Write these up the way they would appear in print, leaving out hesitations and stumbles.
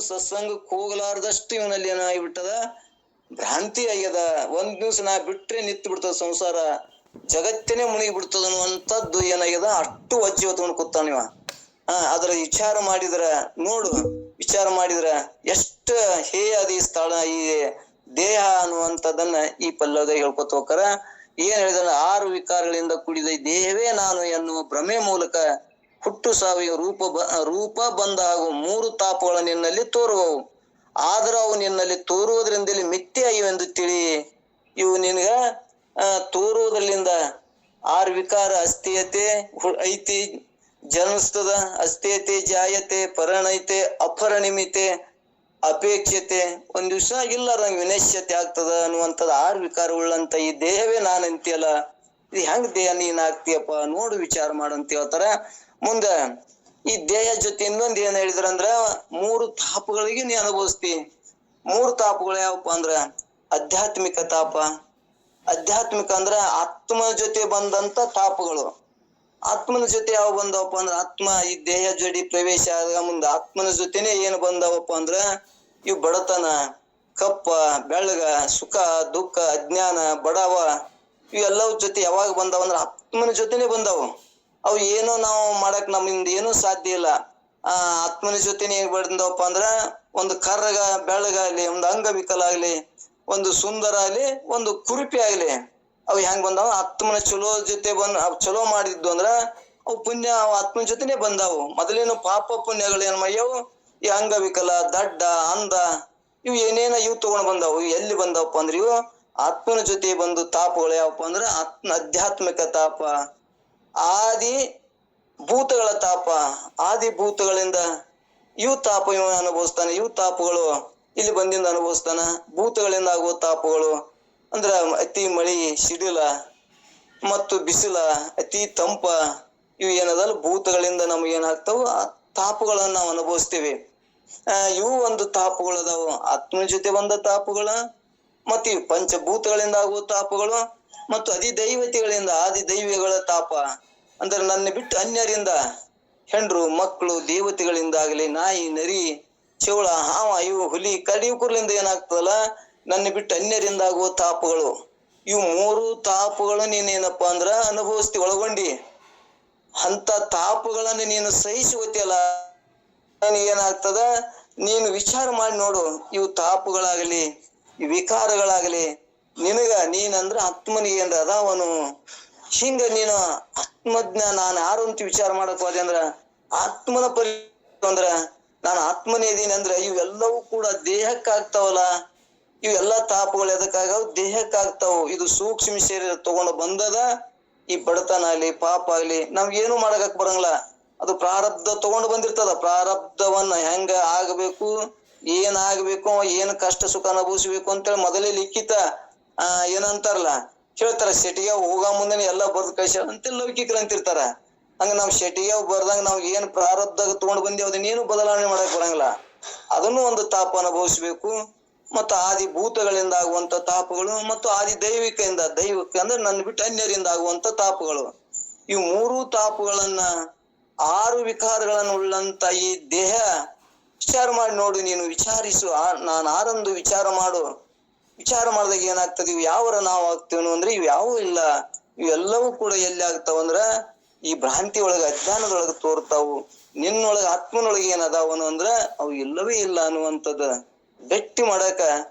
ಸತ್ಸಂಗಕ್ಕೆ ಹೋಗಲಾರ್ದಷ್ಟು ಇವನಲ್ಲಿ ಏನಾಗಿಬಿಟ್ಟದ, ಭ್ರಾಂತಿ ಆಗ್ಯದ. ಒಂದ್ ದಿವ್ಸ ನಾ ಬಿಟ್ರೆ ನಿಂತು ಬಿಡ್ತದ ಸಂಸಾರ, ಜಗತ್ತೇನೆ ಮುಳುಗಿ ಬಿಡ್ತದ ಅನ್ನುವಂಥದ್ದು ಏನಾಗ್ಯದ, ಅಷ್ಟು ವಜ್ಜೆ ಹೊತ್ಕೊಂಡು ಕೂತಾನ ಇವ. ಅದ್ರ ವಿಚಾರ ಮಾಡಿದ್ರ ನೋಡು, ವಿಚಾರ ಮಾಡಿದ್ರ ಎಷ್ಟ ಹೇಯ ಅದ ಈ ಸ್ಥಳ, ಈ ದೇಹ ಅನ್ನುವಂಥದ್ದನ್ನ ಈ ಪಲ್ಲವದಾಗ ಹೇಳ್ಕೊತ ಹೋಗ್ತಾರ. ಏನ್ ಹೇಳಿದ್ರ, 6 ವಿಕಾರಗಳಿಂದ ಕೂಡಿದ ಈ ದೇಹವೇ ನಾನು ಎನ್ನುವ ಭ್ರಮೆ ಮೂಲಕ ಹುಟ್ಟು ಸಾವಿಗೆ ರೂಪ ಬಂದ ಹಾಗೂ 3 ತಾಪಗಳು ನಿನ್ನಲ್ಲಿ ತೋರುವವು. ಆದ್ರ ಅವು ನಿನ್ನಲ್ಲಿ ತೋರುವುದರಿಂದಲೇ ಮಿಥ್ಯೆಯಾಗಿವೆಂದು ತಿಳಿ. ಇವು ನಿನ್ಗ ತೋರುವುದರಿಂದ 6 ವಿಕಾರ ಅಸ್ಥಿಯತೆ ಐತಿ, ಜನ್ಮಿಸ್ತದ, ಅಸ್ಥಿಯತೆ ಜಾಯತೆ, ಪರಿಣೈತೆ, ಅಪರಿಣಿಮಿತೆ, ಅಪೇಕ್ಷತೆ, ಒಂದ್ ದಿವ್ಸ ಇಲ್ಲಾರಂಗ ವಿನಶ್ಯತೆ ಆಗ್ತದ ಅನ್ನುವಂಥದ್ದು 6 ವಿಕಾರ ಉಳ್ಳಂತ ಈ ದೇಹವೇ ನಾನಂತಿಯಲ್ಲ, ಇದು ಹೆಂಗ್ ದೇಹ ನೀನ್ ಆಗ್ತೀಯಪ್ಪ, ನೋಡು ವಿಚಾರ ಮಾಡಂತ ಹೇಳ್ತಾರ. ಮುಂದ ಈ ದೇಹ ಜೊತೆ ಇನ್ನೊಂದ್ ಏನ್ ಹೇಳಿದ್ರಂದ್ರ, 3 ತಾಪಗಳಿಗೆ ನೀ ಅನುಭವಿಸ್ತಿ. 3 ತಾಪಗಳು ಯಾವಪ್ಪ ಅಂದ್ರ, ಆಧ್ಯಾತ್ಮಿಕ ತಾಪ. ಆಧ್ಯಾತ್ಮಿಕ ಅಂದ್ರ ಆತ್ಮ ಜೊತೆ ಬಂದಂತ ತಾಪಗಳು. ಆತ್ಮನ ಜೊತೆ ಯಾವ ಬಂದವಪ್ಪ ಅಂದ್ರ, ಆತ್ಮ ಈ ದೇಹ ಜೋಡಿ ಪ್ರವೇಶ ಆದಾಗ ಮುಂದ ಆತ್ಮನ ಜೊತೆನೆ ಏನ್ ಬಂದವಪ್ಪ ಅಂದ್ರ, ಇವ್ ಬಡತನ, ಕಪ್ಪ, ಬೆಳಗ, ಸುಖ, ದುಃಖ, ಅಜ್ಞಾನ, ಬಡವ, ಇವೆಲ್ಲವ ಜೊತೆ ಯಾವಾಗ ಬಂದಾವ ಅಂದ್ರ ಆತ್ಮನ ಜೊತೆನೆ ಬಂದಾವು. ಅವು ಏನೋ ನಾವು ಮಾಡಕ್ ನಮ್ಮಿಂದ ಏನೂ ಸಾಧ್ಯ ಇಲ್ಲ. ಆತ್ಮನ ಜೊತೆನೆ ಹೇಗ್ ಬಂದವಪ್ಪ ಅಂದ್ರ, ಒಂದು ಕರ್ರಗ ಬೆಳಗಾಗ್ಲಿ, ಒಂದು ಅಂಗವಿಕಲ ಆಗ್ಲಿ, ಒಂದು ಸುಂದರ ಆಗ್ಲಿ, ಒಂದು ಕುರುಪಿ ಆಗ್ಲಿ, ಅವು ಹೆಂಗ್ ಬಂದಾವ, ಆತ್ಮನ ಚಲೋ ಜೊತೆ ಚಲೋ ಮಾಡಿದ್ದು ಅಂದ್ರ ಅವು ಪುಣ್ಯ ಆತ್ಮನ ಜೊತೆನೆ ಬಂದಾವು. ಮೊದಲೇನು ಪಾಪ ಪುಣ್ಯಗಳು ಏನ್ ಮಾಡ್ಯಾವು, ಈ ಅಂಗವಿಕಲ, ದಡ್ಡ, ಅಂಧ, ಇವು ಏನೇನ ಇವು ತಗೊಂಡ್ ಬಂದಾವು. ಎಲ್ಲಿ ಬಂದಾವಪ್ಪ ಅಂದ್ರ ಇವು ಆತ್ಮನ ಜೊತೆ ಬಂದು ತಾಪಗಳು ಯಾವಪ್ಪ ಅಂದ್ರ ಆಧ್ಯಾತ್ಮಿಕ ತಾಪ. ಆದಿ ಭೂತಗಳ ತಾಪ, ಆದಿ ಭೂತಗಳಿಂದ ಇವು ತಾಪ ಇವ ಅನುಭವಿಸ್ತಾನೆ. ಇವು ತಾಪಗಳು ಇಲ್ಲಿ ಬಂದಿಂದ ಅನುಭವಿಸ್ತಾನ. ಭೂತಗಳಿಂದ ಆಗುವ ತಾಪಗಳು ಅಂದ್ರ ಅತಿ ಮಳಿ, ಸಿಡಿಲ ಮತ್ತು ಬಿಸಿಲ, ಅತಿ ತಂಪ, ಇವು ಏನದಲ್ಲ ಭೂತಗಳಿಂದ ನಮ್ಗೆ ಏನಾಗ್ತಾವ, ತಾಪಗಳನ್ನ ನಾವು ಅನುಭವಿಸ್ತೀವಿ. ಇವು ಒಂದು ತಾಪಗಳು ಅದಾವು, ಆತ್ಮನ ಜೊತೆ ಬಂದ ತಾಪಗಳ, ಮತ್ತು ಇವು ಪಂಚಭೂತಗಳಿಂದ ಆಗುವ ತಾಪಗಳು, ಮತ್ತು ಅಧಿದೈವತೆಗಳಿಂದ ಆದಿದೈವಿಗಳ ತಾಪ. ಅಂದ್ರೆ ನನ್ನ ಬಿಟ್ಟು ಅನ್ಯರಿಂದ, ಹೆಂಡ್ರು, ಮಕ್ಕಳು, ದೇವತೆಗಳಿಂದಾಗಲಿ, ನಾಯಿ, ನರಿ, ಚೌಳ, ಹಾವ, ಇವು ಹುಲಿ, ಕಡಿ ಕುರ್ಲಿಂದ ಏನಾಗ್ತದಲ್ಲ, ನನ್ನ ಬಿಟ್ಟು ಅನ್ಯರಿಂದ ಆಗುವ ತಾಪಗಳು. ಇವು 3 ತಾಪಗಳು ನೀನೇನಪ್ಪಾ ಅಂದ್ರ ಅನುಭವಿಸ್ತಿ, ಒಳಗೊಂಡಿ. ಅಂತ ತಾಪಗಳನ್ನ ನೀನು ಸಹಿಸುವತಿಯಲ್ಲ, ಏನಾಗ್ತದ, ನೀನು ವಿಚಾರ ಮಾಡಿ ನೋಡು. ಇವು ತಾಪಗಳಾಗಲಿ, ಈ ವಿಕಾರಗಳಾಗಲಿ, ನೀನಂದ್ರ ಆತ್ಮನಿಗೆ ಏನ್ರ ಅದಾವನು. ಹಿಂಗ ನೀನು ಆತ್ಮಜ್ಞಾನ, ನಾನು ಯಾರು ಅಂತ ವಿಚಾರ ಮಾಡಕ್ ಹೋದೆ ಅಂದ್ರ, ಆತ್ಮನ ಪರಿ ಅಂದ್ರ ನಾನು ಆತ್ಮನೇ ಇದೀನಿ ಅಂದ್ರ ಇವೆಲ್ಲವೂ ಕೂಡ ದೇಹಕ್ಕಾಗ್ತಾವಲ್ಲ. ಇವೆಲ್ಲಾ ತಾಪಗಳು ಎದಕ್ಕಾಗವು, ದೇಹಕ್ಕಾಗ್ತಾವು. ಇದು ಸೂಕ್ಷ್ಮ ಶರೀರ ತಗೊಂಡು ಬಂದದ. ಈ ಬಡತನ ಆಗ್ಲಿ, ಪಾಪ ಆಗ್ಲಿ, ನಾವ್ ಏನು ಮಾಡಕ್ ಬರಂಗಿಲ್ಲ. ಅದು ಪ್ರಾರಬ್ಧ ತಗೊಂಡು ಬಂದಿರ್ತದ. ಪ್ರಾರಬ್ಧವನ್ನ ಹೆಂಗ ಆಗ್ಬೇಕು, ಏನ್ ಆಗ್ಬೇಕು, ಏನ್ ಕಷ್ಟ ಸುಖ ಅನುಭವಿಸ್ಬೇಕು ಅಂತೇಳಿ ಮೊದಲೇ ಲಿಖಿತ ಏನಂತಾರಲ್ಲ ಹೇಳ್ತಾರ. ಶೆಟಿಗೆ ಹೋಗ ಮುಂದೆನೆ ಎಲ್ಲಾ ಬರ್ದ್ ಕಳ್ಸ್ಯಾರ ಅಂತ ಲೌಕಿಕರು ಅಂತಿರ್ತಾರ. ಹಂಗ ನಾವ್ ಶೆಟಿಗೆ ಬರ್ದಂಗ ನಾವ್ ಏನ್ ಪ್ರಾರಬ್ಧ ತಗೊಂಡ್ ಬಂದೇವ್ ಅದನ್ನೇನು ಬದಲಾವಣೆ ಮಾಡಕ್ ಬರಂಗಿಲ್ಲ. ಅದನ್ನು ಒಂದು ತಾಪ ಅನುಭವಿಸ್ಬೇಕು. ಮತ್ತು ಆದಿ ಭೂತಗಳಿಂದ ಆಗುವಂತ ತಾಪಗಳು, ಮತ್ತು ಆದಿ ದೈವಿಕ ಅಂದ್ರೆ ನನ್ನ ಬಿಟ್ಟು ಅನ್ಯರಿಂದ ಆಗುವಂತ ತಾಪಗಳು. ಇವು 3 ತಾಪಗಳನ್ನ, 6 ವಿಕಾರಗಳನ್ನು ಉಳ್ಳಂತ ಈ ದೇಹ ವಿಚಾರ ಮಾಡಿ ನೋಡು. ನೀನು ವಿಚಾರಿಸು, ನಾನು ಆರಂದು ವಿಚಾರ ಮಾಡು. ವಿಚಾರ ಮಾಡಿದಾಗ ಏನಾಗ್ತದೆ, ಇವು ಯಾವರ ನಾವು ಆಗ್ತೇವನು ಅಂದ್ರೆ ಇವು ಯಾವೂ ಇಲ್ಲ. ಇವೆಲ್ಲವೂ ಕೂಡ ಎಲ್ಲಿ ಆಗ್ತಾವಂದ್ರ ಈ ಭ್ರಾಂತಿ ಒಳಗ, ಅಜ್ಞಾನದೊಳಗ ತೋರ್ತಾವು. ನಿನ್ನೊಳಗ ಆತ್ಮನೊಳಗೆ ಏನದಾವನು ಅಂದ್ರ ಅವು ಇಲ್ಲವೇ ಇಲ್ಲ ಅನ್ನುವಂಥದ್ದು ಗಟ್ಟಿ ಮಾಡಕ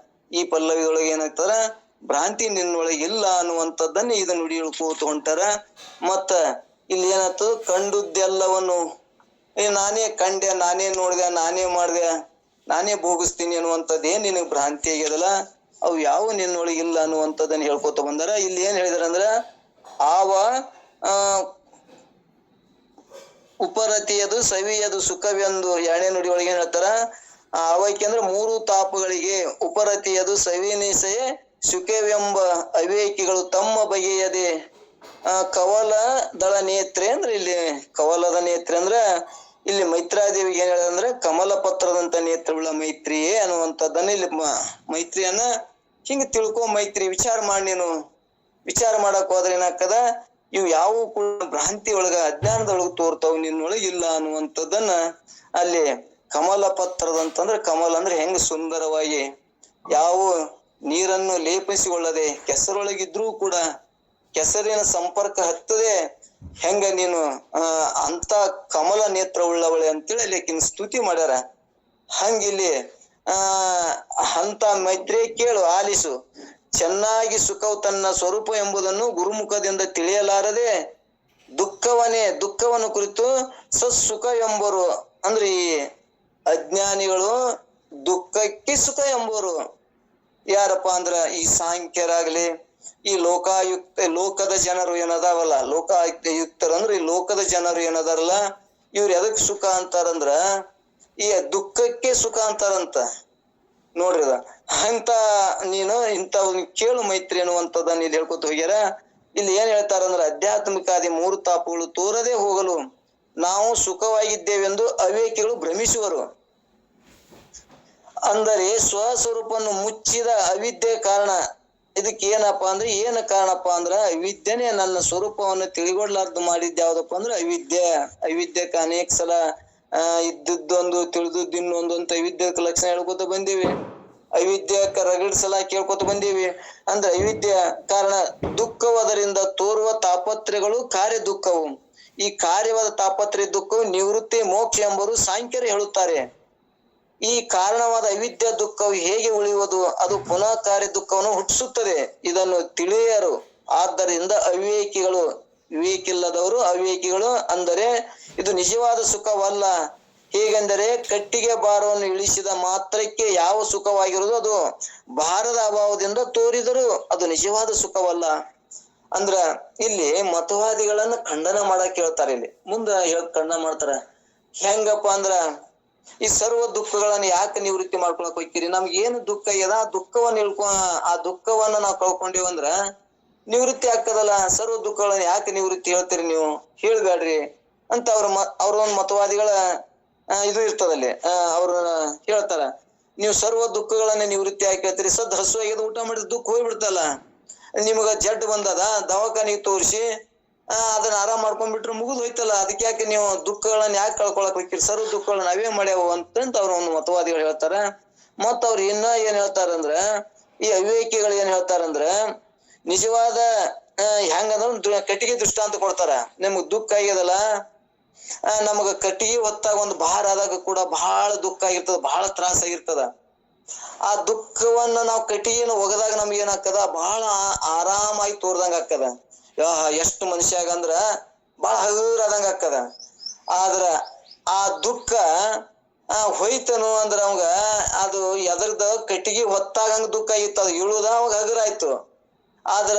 ಈ ಪಲ್ಲವಿದೊಳಗೆ ಏನಾಗ್ತಾರ, ಭ್ರಾಂತಿ ನಿನ್ನೊಳಗೆ ಇಲ್ಲ ಅನ್ನುವಂಥದ್ದನ್ನ ಇದು ನುಡಿ ಇಳ್ಕೋತ ಹೊಂಟಾರ. ಮತ್ತ ಇಲ್ಲಿ ಏನಾಯ್ತು, ಕಂಡುದ್ದೆಲ್ಲವನ್ನು ನಾನೇ ಕಂಡೆ, ನಾನೇ ನೋಡ್ದೆ, ನಾನೇ ಮಾಡ್ದೆ, ನಾನೇ ಭೋಗಿಸ್ತೀನಿ ಅನ್ನುವಂಥದ್ದು ಏನ್ ನಿನಗ್ ಭ್ರಾಂತಿ ಆಗ್ಯದಲ್ಲ, ಅವು ಯಾವ ನಿನ್ನೊಳಗಿಲ್ಲ ಅನ್ನುವಂಥದ್ದನ್ನ ಹೇಳ್ಕೊತ ಬಂದಾರ. ಇಲ್ಲಿ ಏನ್ ಹೇಳಿದಾರ ಅಂದ್ರ, ಆವ ಉಪರತಿಯದು ಸವಿಯದು ಸುಖವೆಂದು 2ನೇ ನುಡಿ ಒಳಗೆ ಏನ್ ಹೇಳ್ತಾರ, ಅವಕ್ಕೆ ಅಂದ್ರೆ 3 ತಾಪಗಳಿಗೆ ಉಪರತಿಯದು ಸವಿನಿಸೆ ಸುಖವೆಂಬ ಅವಿವೇಕಿಗಳು ತಮ್ಮ ಬಗೆಯದೆ ಕವಲದಳ ನೇತ್ರೆ. ಅಂದ್ರೆ ಇಲ್ಲಿ ಕವಲದ ನೇತ್ರೆ ಅಂದ್ರ ಇಲ್ಲಿ ಮೈತ್ರಾದೇವಿಗೆ ಏನ್ ಹೇಳಂದ್ರೆ, ಕಮಲ ಪತ್ರದಂತ ನೇತ್ರವುಳ್ಳ ಮೈತ್ರಿಯೇ ಅನ್ನುವಂಥದ್ದನ್ನ ಇಲ್ಲಿ ಮೈತ್ರಿಯನ್ನ ಹಿಂಗ ತಿಳ್ಕೊ. ಮೈತ್ರಿ ವಿಚಾರ ಮಾಡಿ. ನೀನು ವಿಚಾರ ಮಾಡಕ್ ಹೋದ್ರೆ ಏನಾಗ್ತದ, ಇವು ಯಾವ ಕೂಡ ಭ್ರಾಂತಿ ಒಳಗ, ಅಜ್ಞಾನದೊಳಗ ತೋರ್ತಾವ, ನಿನ್ನೊಳಗ ಇಲ್ಲ ಅನ್ನುವಂಥದ್ದನ್ನ ಅಲ್ಲಿ ಕಮಲ ಪತ್ರದಂತಂದ್ರೆ ಕಮಲ ಅಂದ್ರೆ ಹೆಂಗ ಸುಂದರವಾಗಿ ಯಾವ ನೀರನ್ನು ಲೇಪಿಸಿಕೊಳ್ಳದೆ ಕೆಸರೊಳಗಿದ್ರೂ ಕೂಡ ಕೆಸರಿನ ಸಂಪರ್ಕ ಹತ್ತದೆ ಹೆಂಗ ನೀನು ಅಂತ ಕಮಲ ನೇತ್ರ ಉಳ್ಳವಳೆ ಅಂತೇಳಿ ಲೇಕಿನ್ ಸ್ತುತಿ ಮಾಡ್ಯಾರ. ಹಂಗಿಲ್ಲಿ ಅಂತ ಮೈತ್ರಿ ಕೇಳು ಆಲಿಸು, ಚೆನ್ನಾಗಿ ಸುಖವು ತನ್ನ ಸ್ವರೂಪ ಎಂಬುದನ್ನು ಗುರುಮುಖದಿಂದ ತಿಳಿಯಲಾರದೆ ದುಃಖವನ್ನು ಕುರಿತು ಸತ್ಸುಖ ಎಂಬರು. ಅಂದ್ರೆ ಈ ಅಜ್ಞಾನಿಗಳು ದುಃಖಕ್ಕೆ ಸುಖ ಎಂಬರು ಯಾರಪ್ಪ ಅಂದ್ರ ಈ ಸಾಂಖ್ಯರಾಗ್ಲಿ ಈ ಲೋಕದ ಜನರು ಏನದಾವಲ್ಲ, ಲೋಕಾಯುಕ್ತರು ಅಂದ್ರೆ ಈ ಲೋಕದ ಜನರು ಏನದಾರಲ್ಲ, ಇವ್ರು ಎದಕ್ ಸುಖ ಅಂತಾರಂದ್ರ ಈ ದುಃಖಕ್ಕೆ ಸುಖ ಅಂತಾರಂತ ನೋಡ್ರಿ. ಅಂತ ನೀನು ಇಂಥವ್ನ ಕೇಳು ಮೈತ್ರಿ ಅನ್ನುವಂಥದ್ದನ್ನ ಇಲ್ಲಿ ಹೇಳ್ಕೊತ ಹೋಗ್ಯಾರ. ಇಲ್ಲಿ ಏನ್ ಹೇಳ್ತಾರಂದ್ರ ಆಧ್ಯಾತ್ಮಿಕಾದಿ 3 ತಾಪುಗಳು ತೋರದೆ ಹೋಗಲು ನಾವು ಸುಖವಾಗಿದ್ದೇವೆಂದು ಅವಿವೇಕಿಗಳು ಭ್ರಮಿಸುವರು. ಅಂದರೆ ಸ್ವಸ್ವರೂಪವನ್ನು ಮುಚ್ಚಿದ ಅವಿದ್ಯೆ ಕಾರಣ. ಇದಕ್ಕೆ ಏನಪ್ಪಾ ಅಂದ್ರೆ ಏನ ಕಾರಣಪ್ಪ ಅಂದ್ರ ಅವಿದ್ಯೆನೆ ನನ್ನ ಸ್ವರೂಪವನ್ನು ತಿಳಿಗೊಡ್ಲಾರ್ದು ಮಾಡಿದ್ದ ಯಾವ್ದಪ್ಪ ಅಂದ್ರೆ ಅವಿದ್ಯಕ್ಕೆ ಅನೇಕ ಸಲ ಇದ್ದದ್ದೊಂದು ತಿಳಿದದ್ದು ಇನ್ನೊಂದು ಅಂತ ಅವಿದ್ಯಕ ಲಕ್ಷಣ ಹೇಳ್ಕೊತ ಬಂದೀವಿ, ಅವಿದ್ಯಕ ರಗಡ್ ಸಲ ಕೇಳ್ಕೊತ ಬಂದೀವಿ. ಅಂದ್ರೆ ಅವಿದ್ಯ ಕಾರಣ ದುಃಖವು, ಅದರಿಂದ ತೋರುವ ತಾಪತ್ರೆಗಳು ಕಾರ್ಯ ದುಃಖವು. ಈ ಕಾರ್ಯವಾದ ತಾಪತ್ರೆ ದುಃಖವು ನಿವೃತ್ತಿ ಮೋಕ್ಷ ಎಂಬರು ಸಾಂಖ್ಯರು ಹೇಳುತ್ತಾರೆ. ಈ ಕಾರಣವಾದ ಅವಿದ್ಯ ದುಃಖವು ಹೇಗೆ ಉಳಿಯುವುದು? ಅದು ಪುನಃ ಕಾರ್ಯ ದುಃಖವನ್ನು ಹುಟ್ಟಿಸುತ್ತದೆ. ಇದನ್ನು ತಿಳಿಯರು. ಆದ್ದರಿಂದ ವಿವೇಕಿಲ್ಲದವರು ಅವಿವೇಕಿಗಳು. ಅಂದರೆ ಇದು ನಿಜವಾದ ಸುಖವಲ್ಲ. ಹೇಗೆಂದರೆ ಕಟ್ಟಿಗೆ ಭಾರವನ್ನು ಇಳಿಸಿದ ಮಾತ್ರಕ್ಕೆ ಯಾವ ಸುಖವಾಗಿರುವುದು ಅದು ಭಾರದ ಅಭಾವದಿಂದ ತೋರಿದರೂ ಅದು ನಿಜವಾದ ಸುಖವಲ್ಲ. ಅಂದ್ರ ಇಲ್ಲಿ ಮತವಾದಿಗಳನ್ನ ಖಂಡನ ಮಾಡಕ್ ಹೇಳ್ತಾರೆ. ಇಲ್ಲಿ ಮುಂದ ಖಂಡನ ಮಾಡ್ತಾರ. ಹೆಂಗಪ್ಪ ಅಂದ್ರ ಈ ಸರ್ವ ದುಃಖಗಳನ್ನ ಯಾಕೆ ನಿವೃತ್ತಿ ಮಾಡ್ಕೊಳಕ್ ಹೋಗ್ತೀರಿ? ನಮ್ಗೆ ಏನು ದುಃಖ ಇದೆ ಆ ದುಃಖವನ್ನ ನಾವು ಕಳ್ಕೊಂಡಿವಂದ್ರ ನಿವೃತ್ತಿ ಆಗ್ತದಲ್ಲ. ಸರ್ವ ದುಃಖಗಳನ್ನ ಯಾಕೆ ನಿವೃತ್ತಿ ಹೇಳ್ತೀರಿ ನೀವು? ಹೇಳ್ಬೇಡ್ರಿ ಅಂತ ಅವ್ರ ಒಂದು ಮತವಾದಿಗಳ ಇದು ಇರ್ತದಲ್ಲಿ. ಅವ್ರ ಹೇಳ್ತಾರ, ನೀವು ಸರ್ವ ದುಃಖಗಳನ್ನ ನಿವೃತ್ತಿ ಯಾಕೆ ಹೇಳ್ತೀರಿ? ಹಸುವಾಗ್ಯದ ಊಟ ಮಾಡಿದ ದುಃಖ ಹೋಗ್ಬಿಡ್ತಲ್ಲ. ನಿಮಗ ಜಡ್ ಬಂದದ, ದವಾಖಾನಿಗೆ ತೋರಿಸಿ ಅದನ್ನ ಆರಾಮ್ ಮಾಡ್ಕೊಂಡ್ಬಿಟ್ರೆ ಮುಗಿದು ಹೋಯ್ತಲ್ಲ. ಅದಕ್ಕೆ ಯಾಕೆ ನೀವು ದುಃಖಗಳನ್ನ ಯಾಕೆ ಕಳ್ಕೊಳಕ್ ಹೋಗ್ತೀರಿ? ಸರ್ವ ದುಃಖಗಳನ್ನ ನಾವೇ ಮಾಡ್ಯಾವ ಅಂತ ಅವ್ರ ಒಂದು ಮತವಾದಿಗಳು ಹೇಳ್ತಾರ. ಮತ್ತ ಅವ್ರು ಇನ್ನ ಏನ್ ಹೇಳ್ತಾರಂದ್ರ, ಈ ಅವಿವೇಕಿಗಳು ಏನ್ ಹೇಳ್ತಾರಂದ್ರ ನಿಜವಾದ ಹೆಂಗಂದ್ರ ಕಟ್ಟಿಗೆ ದೃಷ್ಟಾಂತ ಕೊಡ್ತಾರ. ನಿಮ್ಗ್ ದುಃಖ ಆಗ್ಯದಲ್ಲ, ನಮಗ ಕಟ್ಟಿಗೆ ಹೊತ್ತಾಗ ಒಂದು ಭಾರ ಆದಾಗ ಕೂಡ ಬಹಳ ದುಃಖ ಆಗಿರ್ತದ, ಬಹಳ ತ್ರಾಸ ಆಗಿರ್ತದ. ಆ ದುಃಖವನ್ನ ನಾವು ಕಟ್ಟಿಗೆನ ಒಗದಾಗ ನಮ್ಗೆ ಏನಾಗ್ತದ, ಬಹಳ ಆರಾಮಾಗಿ ತೋರ್ದಂಗ ಆಗ್ತದ. ಎಷ್ಟು ಮನುಷ್ಯಾಗ ಅಂದ್ರ ಬಹಳ ಹಗುರಾದಂಗ ಆಗ್ತದ. ಆದ್ರ ಆ ದುಃಖ ಹೋಯ್ತನು ಅಂದ್ರ ಅವಂಗ ಅದು ಎದರ್ದ ಕಟ್ಟಿಗೆ ಹೊತ್ತಾಗಂಗ ದುಃಖ ಆಗಿತ್ತು, ಅದು ಇಳುದ ಅವಾಗ ಹಗುರಾಯ್ತು. ಆದ್ರ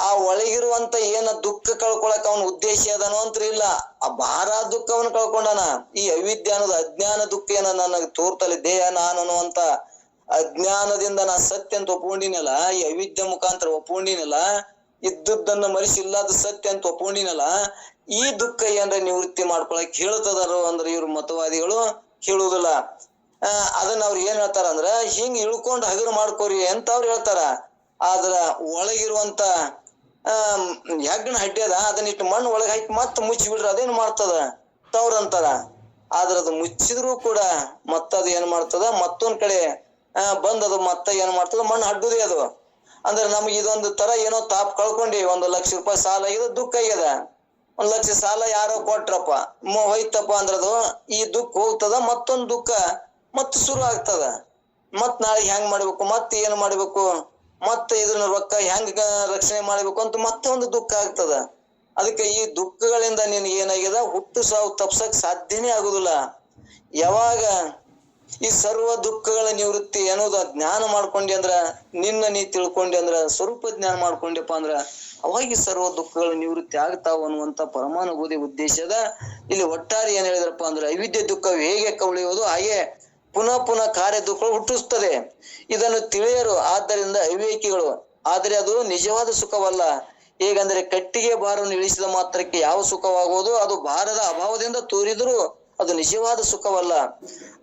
ಆ ಒಳಗಿರುವಂತ ಏನ ದುಃಖ ಕಳ್ಕೊಳಕ್ ಅವನ ಉದ್ದೇಶ ಅದನೋ ಅಂತ ಇಲ್ಲ, ಆ ಭಾರ ದುಃಖವನ್ನ ಕಳ್ಕೊಂಡಾನ. ಈ ಅವಿದ್ಯೆ ಅನ್ನೋದು ಅಜ್ಞಾನ ದುಃಖ ಏನ ನನಗೆ ತೋರ್ತಲ್ಲಿ ದೇಹ ನಾನು ಅನ್ನುವಂತ ಅಜ್ಞಾನದಿಂದ ನಾ ಸತ್ಯ ಅಂತ ಒಪ್ಕೊಂಡಿನಲ್ಲ, ಈ ಅವಿದ್ಯೆ ಮುಖಾಂತರ ಒಪ್ಕೊಂಡಿನಲ್ಲ, ಇದ್ದದ್ದನ್ನ ಮರಿಸಿ ಇಲ್ಲದ ಸತ್ಯ ಅಂತ ಒಪ್ಕೊಂಡಿನಲ್ಲ, ಈ ದುಃಖ ಏನ್ರ ನಿವೃತ್ತಿ ಮಾಡ್ಕೊಳಕ್ ಹೇಳ್ತದಾರೋ ಅಂದ್ರೆ ಇವ್ರ ಮತವಾದಿಗಳು ಹೇಳುವುದಿಲ್ಲ. ಅದನ್ನ ಅವ್ರು ಏನ್ ಹೇಳ್ತಾರ ಅಂದ್ರ ಹಿಂಗ್ ಇಳ್ಕೊಂಡ್ ಹಗರು ಮಾಡ್ಕೋರಿ ಅಂತ ಅವ್ರು ಹೇಳ್ತಾರ. ಆದ್ರ ಒಳಗಿರುವಂತ ಹೆಗ್ಗಣ ಹಡ್ಡಿ ಅದ, ಅದನ್ನ ಇಟ್ಟು ಮಣ್ಣು ಒಳಗೆ ಹಾಕಿ ಮತ್ತ ಮುಚ್ಚಿ ಬಿಡ್ರಿ, ಅದೇನ್ ಮಾಡ್ತದ ತವ್ರಂತಾರ. ಆದ್ರ ಅದು ಮುಚ್ಚಿದ್ರು ಕೂಡ ಮತ್ತದು ಏನ್ ಮಾಡ್ತದ, ಮತ್ತೊಂದ್ ಕಡೆ ಬಂದದು ಮತ್ತೆ ಏನ್ ಮಾಡ್ತದ, ಮಣ್ಣು ಹಡ್ಡುದೇ ಅದು. ಅಂದ್ರೆ ನಮ್ಗೆ ಇದೊಂದು ತರ ಏನೋ ತಾಪ್ ಕಳ್ಕೊಂಡಿ, 1 ಲಕ್ಷ ರೂಪಾಯಿ ಸಾಲ ಆಗ್ಯದ, ದುಃಖ ಆಗ್ಯದ. 1 ಲಕ್ಷ ಸಾಲ ಯಾರೋ ಕೊಟ್ರಪ್ಪ, ಹೋಯ್ತಪ್ಪ ಅಂದ್ರದು ಈ ದುಃಖ ಹೋಗ್ತದ, ಮತ್ತೊಂದು ದುಃಖ ಮತ್ ಶುರು ಆಗ್ತದ. ಮತ್ ನಾಳೆ ಹೆಂಗ್ ಮಾಡ್ಬೇಕು, ಮತ್ತೆ ಏನ್ ಮಾಡ್ಬೇಕು, ಮತ್ತೆ ಇದನ್ನ ರೊಕ್ಕ ಹೆಂಗ ರಕ್ಷಣೆ ಮಾಡ್ಬೇಕು ಅಂತ ಮತ್ತೆ ಒಂದು ದುಃಖ ಆಗ್ತದ. ಅದಕ್ಕೆ ಈ ದುಃಖಗಳಿಂದ ನೀನ್ ಏನಾಗ್ಯದ, ಹುಟ್ಟು ಸಾವು ತಪ್ಸಕ್ ಸಾಧ್ಯನೇ ಆಗುದಿಲ್ಲ. ಯಾವಾಗ ಈ ಸರ್ವ ದುಃಖಗಳ ನಿವೃತ್ತಿ ಅನ್ನೋದು ಜ್ಞಾನ ಮಾಡ್ಕೊಂಡಿ ಅಂದ್ರ, ನೀ ತಿಳ್ಕೊಂಡಿ ಅಂದ್ರ, ಸ್ವರೂಪ ಜ್ಞಾನ ಮಾಡ್ಕೊಂಡಿಪ್ಪ ಅಂದ್ರ ಅವಾಗ ಈ ಸರ್ವ ದುಃಖಗಳ ನಿವೃತ್ತಿ ಆಗ್ತಾವ ಅನ್ನುವಂತ ಪರಮಾನುಭೂತಿ ಉದ್ದೇಶದ. ಇಲ್ಲಿ ಒಟ್ಟಾರೆ ಏನ್ ಹೇಳಿದ್ರಪ್ಪ ಅಂದ್ರೆ ಅವಿದ್ಯೆ ದುಃಖ ಹೇಗೆ ಕವಳಿಯುವುದು ಹಾಗೆ ಪುನಃ ಕಾರ್ಯ ದುಃಖ ಹುಟ್ಟಿಸ್ತದೆ. ಇದನ್ನು ತಿಳಿಯರು. ಆದ್ದರಿಂದ ಅವಿವೇಕಿಗಳು. ಆದರೆ ಅದು ನಿಜವಾದ ಸುಖವಲ್ಲ. ಹೇಗಂದ್ರೆ ಕಟ್ಟಿಗೆ ಭಾರವನ್ನು ಇಳಿಸಿದ ಮಾತ್ರಕ್ಕೆ ಯಾವ ಸುಖವಾಗುವುದು ಅದು ಭಾರದ ಅಭಾವದಿಂದ ತೋರಿದರೂ ಅದು ನಿಜವಾದ ಸುಖವಲ್ಲ.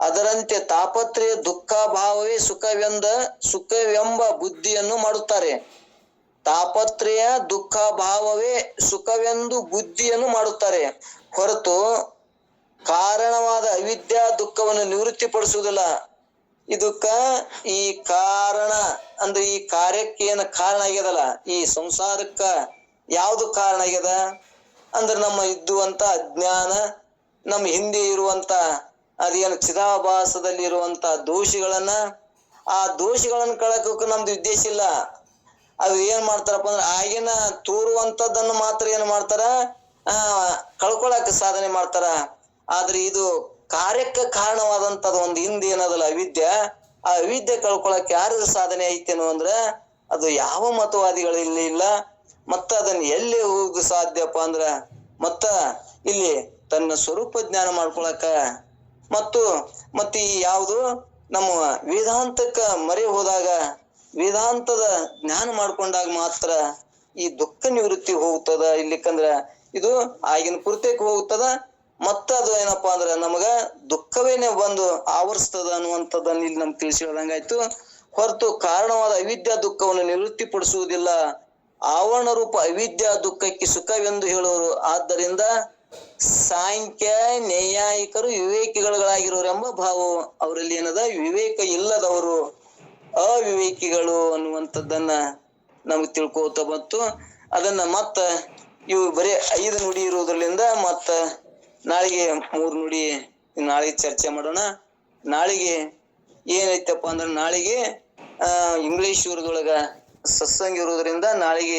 ಅದರಂತೆ ತಾಪತ್ರೆಯ ದುಃಖಾಭಾವವೇ ಸುಖವೆಂಬ ಬುದ್ಧಿಯನ್ನು ಮಾಡುತ್ತಾರೆ. ತಾಪತ್ರೆಯ ದುಃಖಾಭಾವವೇ ಸುಖವೆಂದು ಬುದ್ಧಿಯನ್ನು ಮಾಡುತ್ತಾರೆ ಹೊರತು ಕಾರಣವಾದ ಅವಿದ್ಯಾ ದುಃಖವನ್ನು ನಿವೃತ್ತಿಪಡಿಸುವುದಿಲ್ಲ. ಇದಕ್ಕ ಈ ಕಾರಣ ಅಂದ್ರೆ ಈ ಕಾರ್ಯಕ್ಕೆ ಏನ ಕಾರಣ ಆಗ್ಯದಲ್ಲ, ಈ ಸಂಸಾರಕ್ಕ ಯಾವ್ದು ಕಾರಣ ಆಗ್ಯದ ಅಂದ್ರೆ ನಮ್ಮ ಇದ್ದುವಂತ ಅಜ್ಞಾನ, ನಮ್ಮ ಹಿಂದೆ ಇರುವಂತ ಅದೇನು ಚಿದಾಭಾಸದಲ್ಲಿ ಇರುವಂತ ದೋಷಿಗಳನ್ನ, ಆ ದೋಷಿಗಳನ್ನ ಕಳಕೋಕೆ ನಮ್ದು ಉದ್ದೇಶ ಇಲ್ಲ. ಅದು ಏನ್ ಮಾಡ್ತಾರಪ್ಪ ಅಂದ್ರೆ ಆಗಿನ ತೋರುವಂತದ್ದನ್ನು ಮಾತ್ರ ಏನ್ ಮಾಡ್ತಾರ, ಕಳ್ಕೊಳಕ್ ಸಾಧನೆ ಮಾಡ್ತಾರ. ಆದ್ರೆ ಇದು ಕಾರ್ಯಕ್ಕೆ ಕಾರಣವಾದಂತದ ಒಂದು ಹಿಂದೆ ಏನದಲ್ಲ ಅವಿದ್ಯೆ, ಆ ಅವಿದ್ಯೆ ಕಳ್ಕೊಳಕ್ ಯಾರ ಸಾಧನೆ ಐತೇನು ಅಂದ್ರ ಅದು ಯಾವ ಮತವಾದಿಗಳಲ್ಲಿ ಇಲ್ಲ. ಮತ್ತ ಅದನ್ನ ಎಲ್ಲಿ ಹೋಗುದು ಸಾಧ್ಯಪ್ಪ ಅಂದ್ರ ಮತ್ತ ಇಲ್ಲಿ ತನ್ನ ಸ್ವರೂಪ ಜ್ಞಾನ ಮಾಡ್ಕೊಳಕ ಮತ್ತು ಈ ಯಾವುದು ನಮ್ಮ ವೇದಾಂತಕ್ಕ ಮರೆ ಹೋದಾಗ, ವೇದಾಂತದ ಜ್ಞಾನ ಮಾಡ್ಕೊಂಡಾಗ ಮಾತ್ರ ಈ ದುಃಖ ನಿವೃತ್ತಿ ಹೋಗ್ತದ. ಇಲ್ಲಿಕಂದ್ರ ಇದು ಆಗಿನ ಪೂರ್ತಕ್ಕೆ ಹೋಗ್ತದ. ಮತ್ತ ಅದು ಏನಪ್ಪಾ ಅಂದ್ರ ನಮಗ ದುಃಖವೇನೆ ಬಂದು ಆವರಿಸ್ತದ ಅನ್ನುವಂಥದ್ದನ್ನ ಇಲ್ಲಿ ನಮ್ಗೆ ತಿಳಿಸಿ ಹೇಳ್ದಂಗಾಯ್ತು. ಹೊರತು ಕಾರಣವಾದ ಅವಿದ್ಯಾ ದುಃಖವನ್ನು ನಿವೃತ್ತಿ ಪಡಿಸುವುದಿಲ್ಲ. ಆವರಣ ರೂಪ ಅವಿದ್ಯಾ ದುಃಖಕ್ಕೆ ಸುಖವೆಂದು ಹೇಳುವರು. ಆದ್ದರಿಂದ ಸಾಂಖ್ಯ ನೈಯಾಯಿಕರು ವಿವೇಕಿಗಳಾಗಿರೋರು ಎಂಬ ಭಾವ ಅವರಲ್ಲಿ ಏನದ, ವಿವೇಕ ಇಲ್ಲದವರು ಅವಿವೇಕಿಗಳು ಅನ್ನುವಂಥದ್ದನ್ನ ನಮ್ಗೆ ತಿಳ್ಕೋತ ಬಂತು. ಅದನ್ನ ಮತ್ತ ಇವು ಬರೀ 5 ನುಡಿ ಇರುವುದರಿಂದ ಮತ್ತ ನಾಳೆಗೆ 3 ನುಡಿ ನಾಳೆಗೆ ಚರ್ಚೆ ಮಾಡೋಣ. ನಾಳೆಗೆ ಏನೈತಪ್ಪ ಅಂದ್ರೆ ನಾಳೆಗೆ ಇಂಗ್ಲಿಷ್ ಊರದೊಳಗ ಸತ್ಸಂಗ ಇರುವುದರಿಂದ ನಾಳೆಗೆ